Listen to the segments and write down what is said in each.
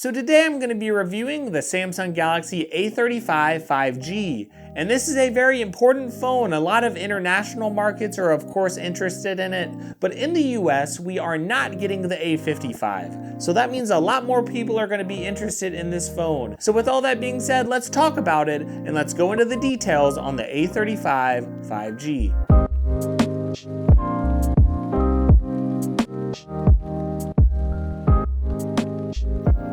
So today I'm going to be reviewing the Samsung Galaxy A35 5G, and this is a very important phone. A lot of international markets are of course interested in it, but in the US we are not getting the A55. So that means a lot more people are going to be interested in this phone. So with all that being said, let's talk about it and let's go into the details on the A35 5G.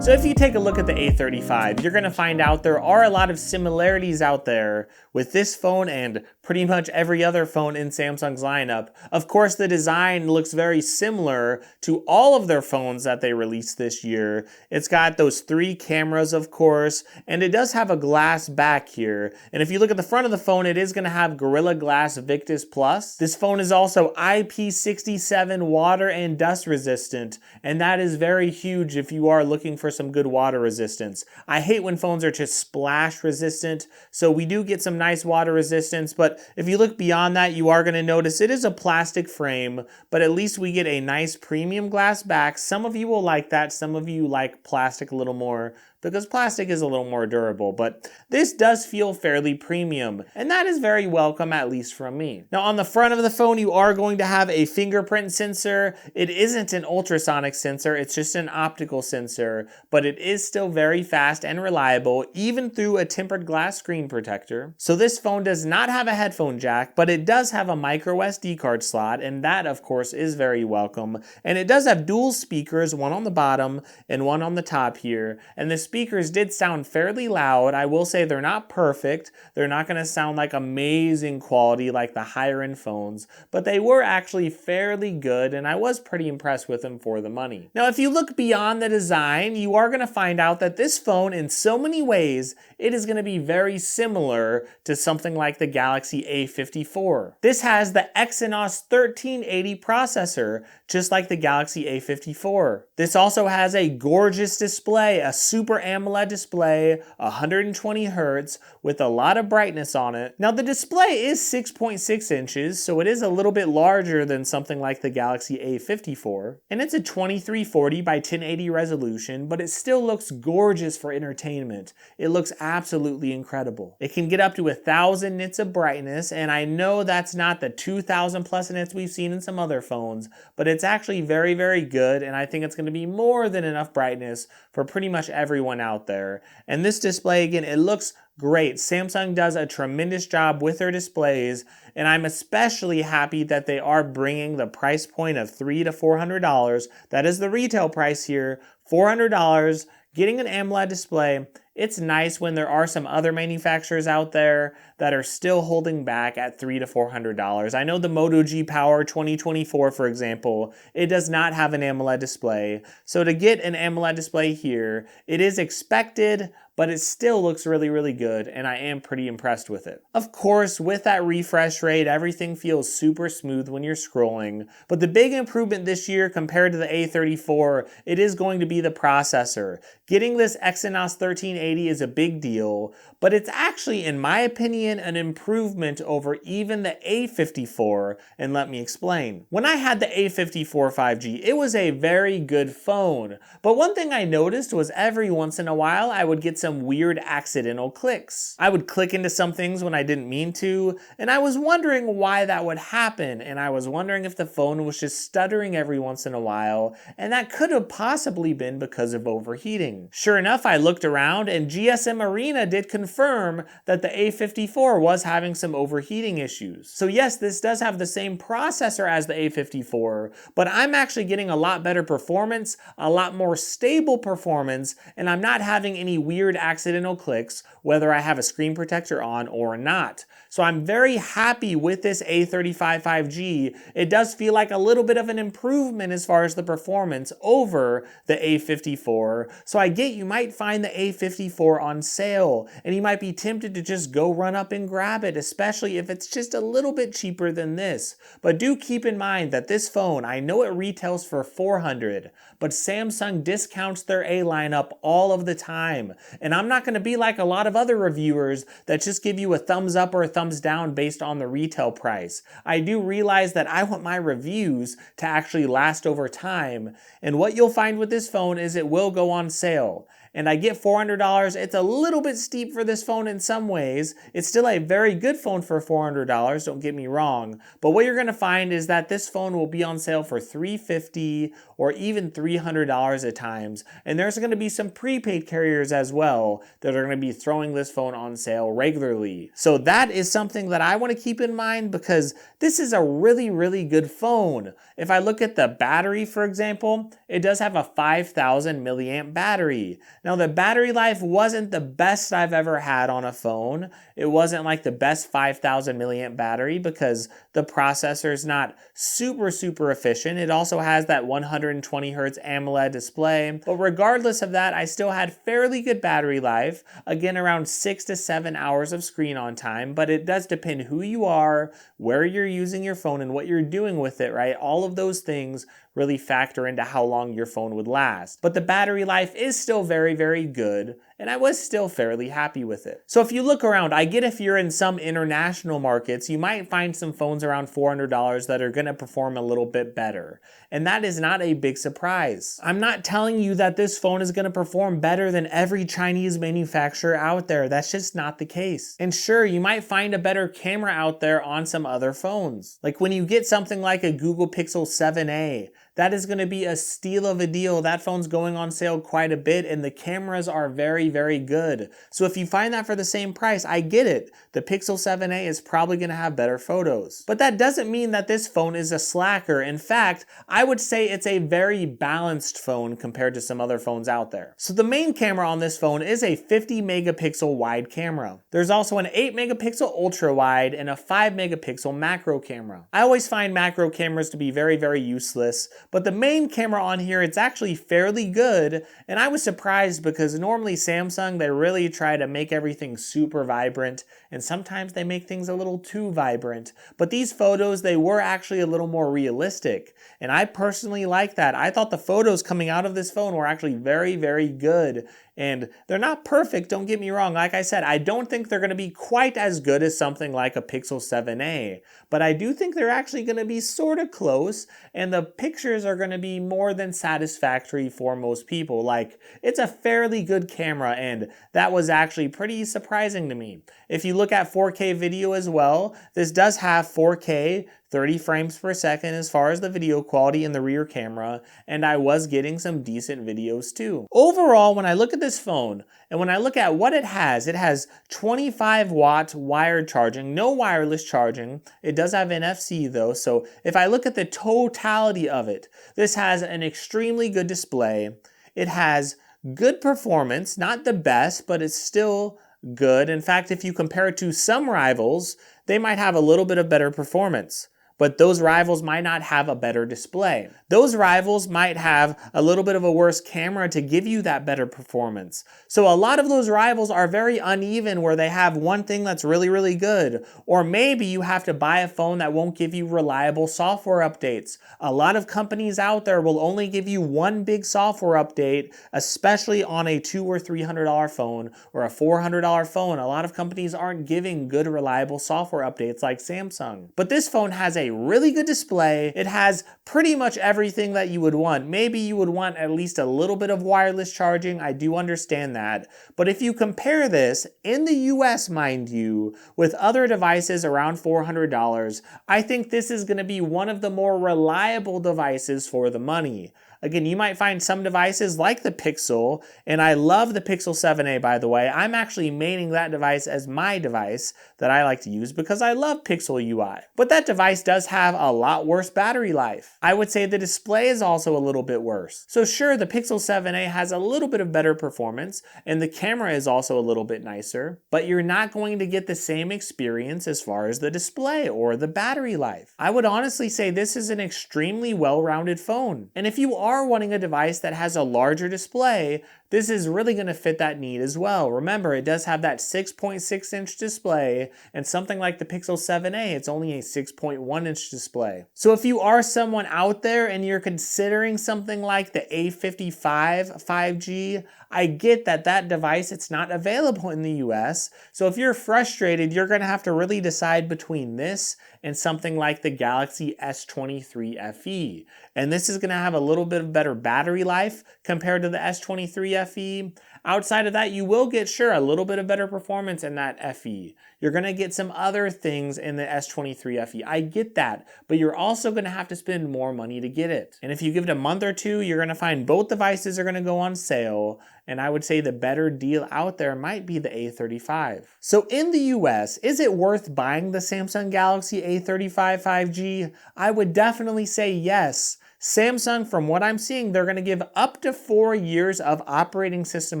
So if you take a look at the A35, you're going to find out there are a lot of similarities out there with this phone and pretty much every other phone in Samsung's lineup. Of course, the design looks very similar to all of their phones that they released this year. It's got those 3 cameras, of course, and it does have a glass back here. And if you look at the front of the phone, it is going to have Gorilla Glass Victus Plus. This phone is also IP67 water and dust resistant, and that is very huge if you are looking for some good water resistance. I hate when phones are just splash resistant, so we do get some nice water resistance, but if you look beyond that, you are going to notice it is a plastic frame, but at least we get a nice premium glass back. Some of you will like that, some of you like plastic a little more, because plastic is a little more durable, but this does feel fairly premium, and that is very welcome, at least from me. Now on the front of the phone, you are going to have a fingerprint sensor. It isn't an ultrasonic sensor, it's just an optical sensor, but it is still very fast and reliable, even through a tempered glass screen protector. So this phone does not have a headphone jack, but it does have a micro SD card slot, and that of course is very welcome. And it does have dual speakers, one on the bottom and one on the top here, and the speakers did sound fairly loud. I will say they're not perfect. They're not going to sound like amazing quality like the higher end phones, but they were actually fairly good, and I was pretty impressed with them for the money. Now, if you look beyond the design, you are going to find out that this phone, in so many ways, it is going to be very similar to something like the Galaxy A54. This has the Exynos 1380 processor, just like the Galaxy A54. This also has a gorgeous display, a Super AMOLED display, 120 Hz with a lot of brightness on it. Now the display is 6.6 inches, so it is a little bit larger than something like the Galaxy A54. And it's a 2340 by 1080 resolution, but it still looks gorgeous for entertainment. It looks absolutely incredible. It can get up to 1000 nits of brightness, and I know that's not the 2000 plus nits we've seen in some other phones, but it's actually very, very good, and I think it's going to be more than enough brightness for pretty much everyone out there. And this display, again, it looks great. Samsung does a tremendous job with their displays, and I'm especially happy that they are bringing the price point of $300 to $400. That is the retail price here, $400, getting an AMOLED display. It's nice when there are some other manufacturers out there that are still holding back at $300 to $400. I know the Moto G Power 2024, for example, it does not have an AMOLED display. So to get an AMOLED display here, it is expected, but it still looks really, really good, and I am pretty impressed with it. Of course, with that refresh rate, everything feels super smooth when you're scrolling, but the big improvement this year compared to the A34, it is going to be the processor. Getting this Exynos 1380 is a big deal, but it's actually, in my opinion, an improvement over even the A54, and let me explain. When I had the A54 5G, it was a very good phone, but one thing I noticed was every once in a while I would get some weird accidental clicks. I would click into some things when I didn't mean to, and I was wondering why that would happen, and I was wondering if the phone was just stuttering every once in a while, and that could have possibly been because of overheating. Sure enough, I looked around, and GSM Arena did confirm that the A54 was having some overheating issues. So yes, this does have the same processor as the A54, but I'm actually getting a lot better performance, a lot more stable performance, and I'm not having any weird accidental clicks, whether I have a screen protector on or not. So I'm very happy with this A35 5G. It does feel like a little bit of an improvement as far as the performance over the A54. So I get you might find the A54 on sale, and you might be tempted to just go run up and grab it, especially if it's just a little bit cheaper than this. But do keep in mind that this phone, I know it retails for $400, but Samsung discounts their A lineup all of the time. And I'm not gonna be like a lot of other reviewers that just give you a thumbs up or a thumbs down based on the retail price. I do realize that I want my reviews to actually last over time. And what you'll find with this phone is it will go on sale. And I get $400. It's a little bit steep for this phone in some ways. It's still a very good phone for $400, don't get me wrong. But what you're gonna find is that this phone will be on sale for $350 or even $300 at times. And there's gonna be some prepaid carriers as well that are gonna be throwing this phone on sale regularly. So that is something that I wanna keep in mind because this is a really, really good phone. If I look at the battery, for example, it does have a 5,000 milliamp battery. Now the battery life wasn't the best I've ever had on a phone. It wasn't like the best 5,000 milliamp battery because the processor is not super efficient. It also has that 120 Hz AMOLED display. But regardless of that, I still had fairly good battery life. Again, around 6 to 7 hours of screen on time, but it does depend who you are, where you're using your phone, and what you're doing with it, right? All of those things really factor into how long your phone would last. But the battery life is still very good, and I was still fairly happy with it. So if you look around, I get if you're in some international markets, you might find some phones around $400 that are gonna perform a little bit better. And that is not a big surprise. I'm not telling you that this phone is gonna perform better than every Chinese manufacturer out there. That's just not the case. And sure, you might find a better camera out there on some other phones. Like when you get something like a Google Pixel 7a, that is gonna be a steal of a deal. That phone's going on sale quite a bit and the cameras are very good. So if you find that for the same price, I get it. The Pixel 7a is probably gonna have better photos. But that doesn't mean that this phone is a slacker. In fact, I would say it's a very balanced phone compared to some other phones out there. So the main camera on this phone is a 50 megapixel wide camera. There's also an 8 megapixel ultra wide and a 5 megapixel macro camera. I always find macro cameras to be very useless, but the main camera on here, it's actually fairly good, and I was surprised because normally Samsung, they really try to make everything super vibrant, and sometimes they make things a little too vibrant. But these photos, they were actually a little more realistic, and I personally like that. I thought the photos coming out of this phone were actually very good. And they're not perfect, don't get me wrong. Like I said, I don't think they're gonna be quite as good as something like a Pixel 7a, but I do think they're actually gonna be sorta close, and the pictures are gonna be more than satisfactory for most people. Like, it's a fairly good camera, and that was actually pretty surprising to me. If you look at 4K video as well, this does have 4K, 30 frames per second as far as the video quality in the rear camera, and I was getting some decent videos too. Overall, when I look at this phone, and when I look at what it has 25 watt wired charging, no wireless charging. It does have NFC though, so if I look at the totality of it, this has an extremely good display. It has good performance, not the best, but it's still good. In fact, if you compare it to some rivals, they might have a little bit of better performance. But those rivals might not have a better display. Those rivals might have a little bit of a worse camera to give you that better performance. So a lot of those rivals are very uneven where they have one thing that's really good. Or maybe you have to buy a phone that won't give you reliable software updates. A lot of companies out there will only give you one big software update, especially on a $200 or $300 phone or a $400 phone. A lot of companies aren't giving good reliable software updates like Samsung. But this phone has a really good display. It has pretty much everything that you would want. Maybe you would want at least a little bit of wireless charging. I do understand that. But if you compare this in the US, mind you, with other devices around $400, I think this is going to be one of the more reliable devices for the money. Again, you might find some devices like the Pixel, and I love the Pixel 7a, by the way. I'm actually maining that device as my device that I like to use because I love Pixel UI. But that device does have a lot worse battery life. I would say the display is also a little bit worse. So sure, the Pixel 7a has a little bit of better performance, and the camera is also a little bit nicer, but you're not going to get the same experience as far as the display or the battery life. I would honestly say this is an extremely well-rounded phone. And if you are wanting a device that has a larger display, this is really going to fit that need as well. Remember, it does have that 6.6-inch display, and something like the Pixel 7a, it's only a 6.1-inch display. So if you are someone out there and you're considering something like the A55 5G, I get that that device, it's not available in the US. So if you're frustrated, you're going to have to really decide between this and something like the Galaxy S23 FE. And this is going to have a little bit of better battery life compared to the S23 FE. Outside of that, you will get, sure, a little bit of better performance in that FE. You're going to get some other things in the S23 FE. I get that, but you're also going to have to spend more money to get it. And if you give it a month or two, you're going to find both devices are going to go on sale. And I would say the better deal out there might be the A35. So in the US, is it worth buying the Samsung Galaxy A35 5G? I would definitely say yes. Samsung, from what I'm seeing, they're going to give up to 4 years of operating system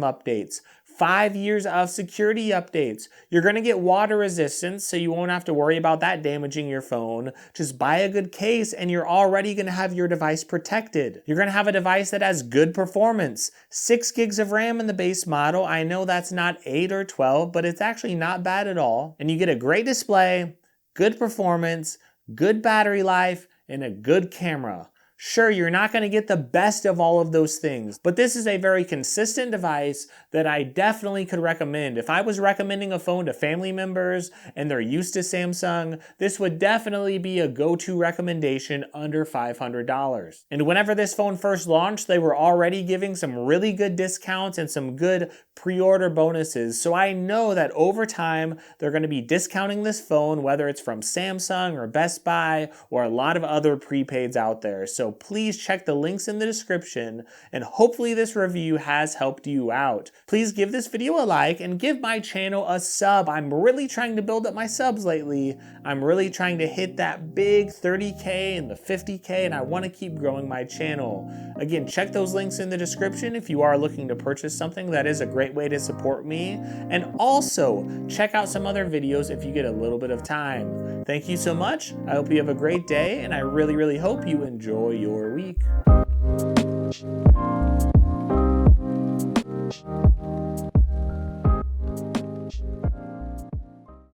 updates, 5 years of security updates. You're going to get water resistance, so you won't have to worry about that damaging your phone. Just buy a good case and you're already going to have your device protected. You're going to have a device that has good performance. 6 gigs of RAM in the base model. I know that's not 8 or 12, but it's actually not bad at all. And you get a great display, good performance, good battery life, and a good camera. Sure, you're not going to get the best of all of those things, but this is a very consistent device that I definitely could recommend. If I was recommending a phone to family members and they're used to Samsung, this would definitely be a go-to recommendation under $500. And whenever this phone first launched, they were already giving some really good discounts and some good pre-order bonuses. So I know that over time, they're going to be discounting this phone, whether it's from Samsung or Best Buy or a lot of other prepaids out there. So please check the links in the description, and hopefully this review has helped you out. Please give this video a like and give my channel a sub. I'm really trying to build up my subs lately. I'm really trying to hit that big 30K and the 50K, and I want to keep growing my channel. Again, check those links in the description if you are looking to purchase something. That is a great way to support me. And also, check out some other videos if you get a little bit of time. Thank you so much. I hope you have a great day, and I really, really hope you enjoy your week.